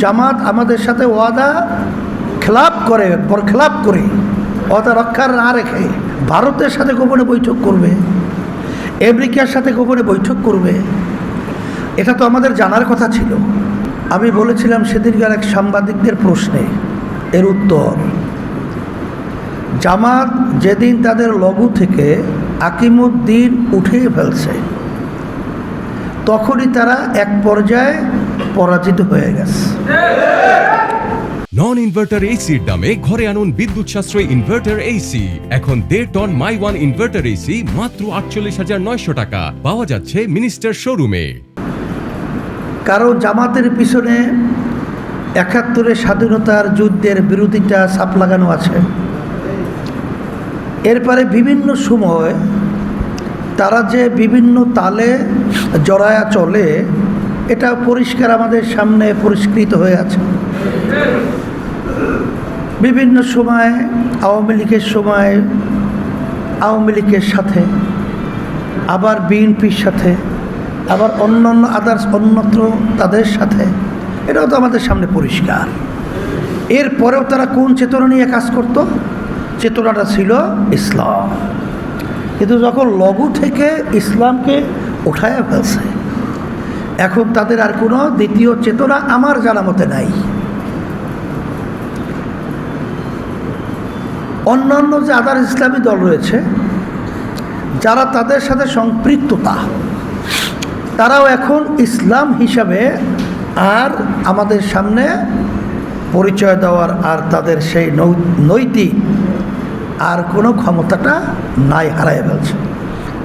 জামাত আমাদের সাথে ওয়াদা খেলাপ করে, বরখেলাপ করে, ওয়াদা রক্ষার না রেখে ভারতের সাথে গোপনে বৈঠক করবে, আমেরিকার সাথে গোপনে বৈঠক করবে। এটা তো আমাদের জানার কথা ছিল। আমি বলেছিলাম সেদিনকার এক সাংবাদিকদের প্রশ্নে এর উত্তর, জামাত যেদিন তাদের লগু থেকে আকিমুদ্দিন উঠিয়ে ফেলছে তখনই তারা এক পর্যায়ে পরাজিত হয়ে গেছে। নন ইনভার্টার এসির দামে ঘরে আনুন বিদ্যুৎ সাশ্রয়ী ইনভার্টার এসি। এখন 1.5 ton my one inverter AC মাত্র 48,900 টাকা পাওয়া যাচ্ছে মিনিস্টার শোরুমে। কারণ জামাতের পিছনে ৭১ স্বাধীনতার যুদ্ধের বিরোধিতা ছাপ লাগানো আছে। এরপরে বিভিন্ন সময় তারা যে বিভিন্ন তালে জড়ায়া চলে, এটা পরিষ্কার আমাদের সামনে পরিষ্কৃত হয়ে আছে। বিভিন্ন সময় আওয়ামী লীগের সাথে, আবার বিএনপির সাথে, আবার অন্যান্য আদার্স অন্যত্র তাদের সাথে, এটাও তো আমাদের সামনে পরিষ্কার। এরপরেও তারা কোন চেতনা নিয়ে কাজ করত? চেতনাটা ছিল ইসলাম। কিন্তু যখন লঘু থেকে ইসলামকে উঠায়া ফেলছে, এখন তাদের আর কোনো দ্বিতীয় চেতনা আমার জানা মতে নাই। অন্যান্য যে আদার ইসলামী দল রয়েছে, যারা তাদের সাথে সম্পৃক্ততা, তারাও এখন ইসলাম হিসাবে আর আমাদের সামনে পরিচয় দেওয়ার আর তাদের সেই নৈতিক আর কোনো ক্ষমতাটা নাই, হারায় ফেলছে।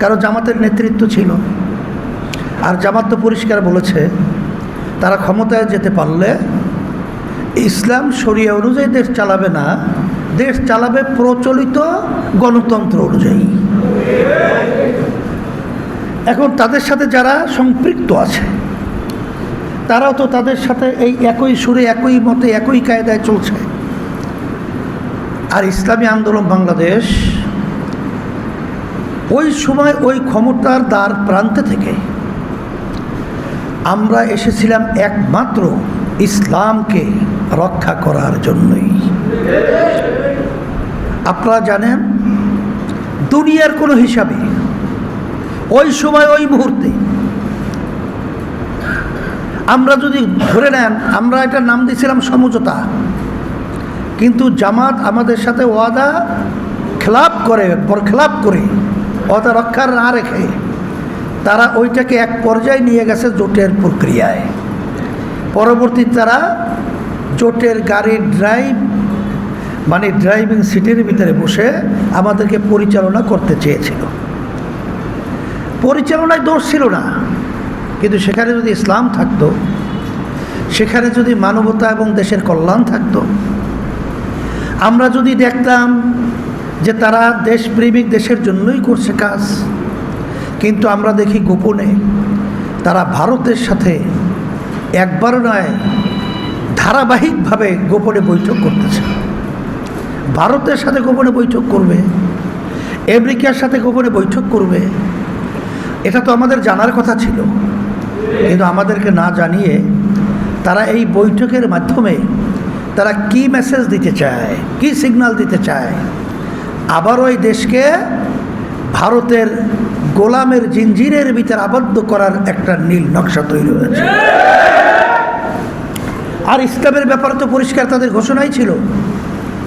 কারণ জামাতের নেতৃত্ব ছিল, আর জামাত তো পরিষ্কার বলেছে তারা ক্ষমতায় যেতে পারলে ইসলাম শরিয়া অনুযায়ী দেশ চালাবে না, দেশ চালাবে প্রচলিত গণতন্ত্র অনুযায়ী। এখন তাদের সাথে যারা সম্পৃক্ত আছে তারাও তো তাদের সাথে এই একই সুরে, একই মতে, একই কায়দায় চলছে। আর ইসলামী আন্দোলন বাংলাদেশ ওই সময় ওই ক্ষমতার দ্বার প্রান্তে থেকে আমরা এসেছিলাম একমাত্র ইসলামকে রক্ষা করার জন্যই। আপনারা জানেন, দুনিয়ার কোনো হিসাবে ওই সময় ওই মুহূর্তে আমরা যদি ধরে নেন, আমরা এটার নাম দিয়েছিলাম সমঝোতা, কিন্তু জামাত আমাদের সাথে ওয়াদা খেলাপ করে, বরখেলাপ করে, ওয়াদা রক্ষার না রেখে তারা ওইটাকে এক পর্যায়ে নিয়ে গেছে জোটের প্রক্রিয়ায়। পরবর্তী তারা জোটের গাড়ির ড্রাইভিং সিটের ভিতরে বসে আমাদেরকে পরিচালনা করতে চেয়েছিল। পরিচালনায় দোষ ছিল না, কিন্তু সেখানে যদি ইসলাম থাকতো, সেখানে যদি মানবতা এবং দেশের কল্যাণ থাকতো, আমরা যদি দেখতাম যে তারা দেশপ্রেমিক, দেশের জন্যই করছে কাজ, কিন্তু আমরা দেখি গোপনে তারা ভারতের সাথে একবারও নয়, ধারাবাহিকভাবে গোপনে বৈঠক করতেছে। ভারতের সাথে গোপনে বৈঠক করবে, আমেরিকার সাথে গোপনে বৈঠক করবে। এটা তো আমাদের জানার কথা ছিল, কিন্তু আমাদেরকে না জানিয়ে তারা এই বৈঠকের মাধ্যমে তারা কি মেসেজ দিতে চায়, কি সিগন্যাল দিতে চায়, আবারও এই দেশকে ভারতের গোলামের জিঞ্জিরের ভিতরে আবদ্ধ করার একটা নীল নকশা তৈরি হয়েছে। আর ইসলামের ব্যাপারে তো পরিষ্কার তাদের ঘোষণাই ছিল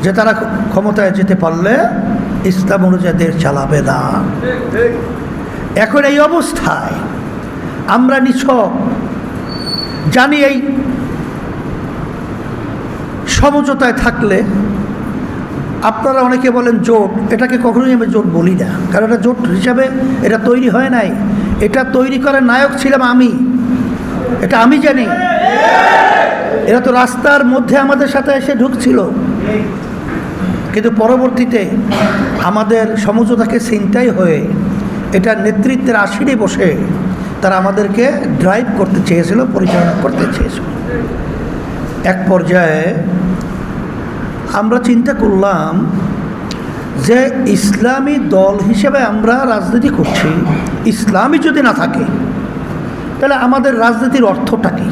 যে তারা ক্ষমতায় যেতে পারলে ইসলাম অনুযায়ী দেশ চালাবে না। এখন এই অবস্থায় আমরা নিছক জানি এই সমঝোতায় থাকলে, আপনারা অনেকে বলেন জোট, এটাকে কখনোই আমি জোট বলি না, কারণ এটা জোট হিসাবে এটা তৈরি হয় নাই। এটা তৈরি করার নায়ক ছিলাম আমি, এটা আমি জানি। এরা তো রাস্তার মধ্যে আমাদের সাথে এসে ঢুকছিল, কিন্তু পরবর্তীতে আমাদের সমঝোতাকে ছিনতাই হয়ে এটা নেতৃত্বের আসনে বসে তারা আমাদেরকে ড্রাইভ করতে চেয়েছিল, পরিচালনা করতে চেয়েছিল। এক পর্যায়ে আমরা চিন্তা করলাম যে ইসলামী দল হিসেবে আমরা রাজনীতি করছি, ইসলামই যদি না থাকে তাহলে আমাদের রাজনীতির অর্থটা কী?